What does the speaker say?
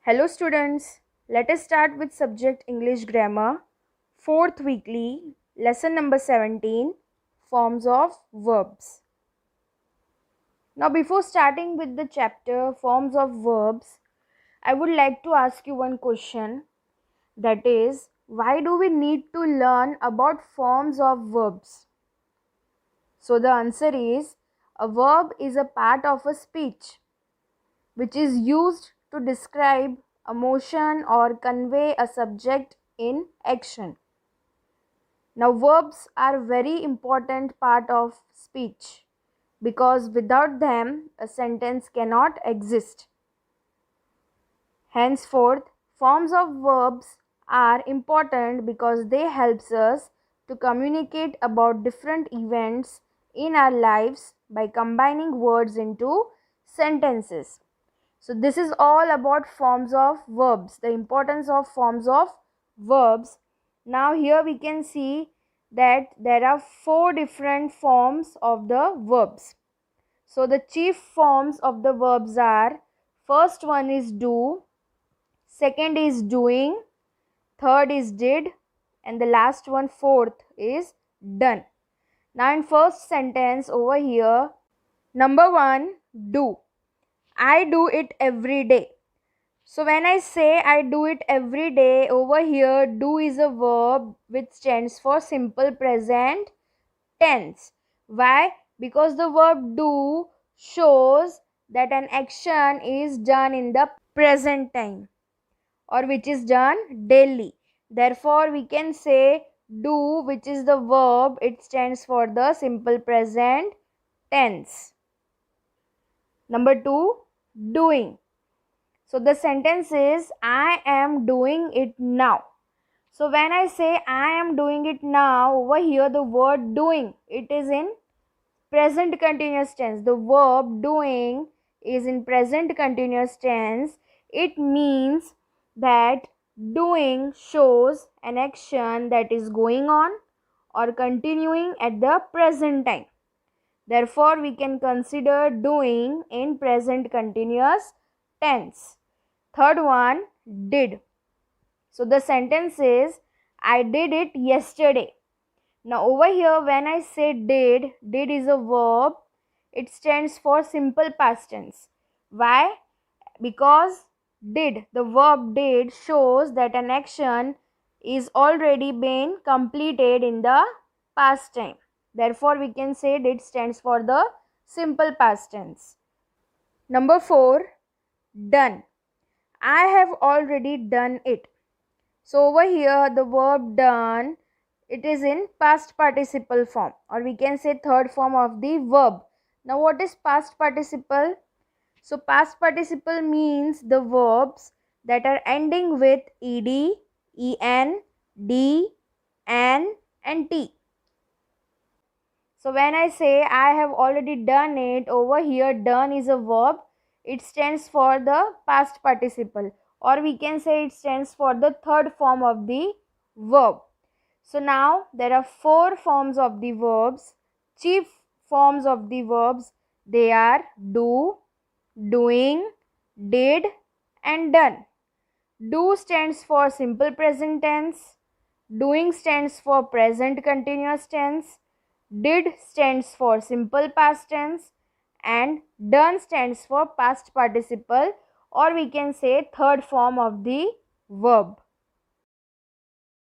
Hello students, let us start with subject English Grammar, 4th weekly, lesson number 17, forms of verbs. Now before starting with the chapter forms of verbs, I would like to ask you one question, that is, why do we need to learn about forms of verbs? So the answer is, a verb is a part of a speech which is used to describe a motion or convey a subject in action. Now verbs are very important part of speech because without them a sentence cannot exist. Henceforth, forms of verbs are important because they helps us to communicate about different events in our lives by combining words into sentences. So this is all about forms of verbs, the importance of forms of verbs. Now here we can see that there are 4 different forms of the verbs. So the chief forms of the verbs are, first one is do, second is doing, third is did, and the last one, fourth, is done. Now in first sentence over here, number 1, do. I do it every day. So when I say I do it every day, over here do is a verb which stands for simple present tense. Why? Because the verb do shows that an action is done in the present time or which is done daily. Therefore we can say do, which is the verb, it stands for the simple present tense. Number 2, doing. So the sentence is I am doing it now. So when I say I am doing it now, over here the word doing, it is in present continuous tense. The verb doing is in present continuous tense. It means that doing shows an action that is going on or continuing at the present time. Therefore, we can consider doing in present continuous tense. Third one, did. So the sentence is I did it yesterday. Now over here when I say did is a verb. It stands for simple past tense. Why? Because did, the verb did, shows that an action is already been completed in the past time. Therefore we can say did stands for the simple past tense. Number 4, done. I have already done it. So over here the verb done, it is in past participle form, or we can say third form of the verb. Now what is past participle? So past participle means the verbs that are ending with ed, en, d, n and t. So when I say I have already done it, over here done is a verb. It stands for the past participle, or we can say it stands for the third form of the verb. So now there are 4 forms of the verbs. Chief forms of the verbs, they are do, doing, did and done. Do stands for simple present tense. Doing stands for present continuous tense. Did stands for simple past tense. And done stands for past participle, or we can say third form of the verb.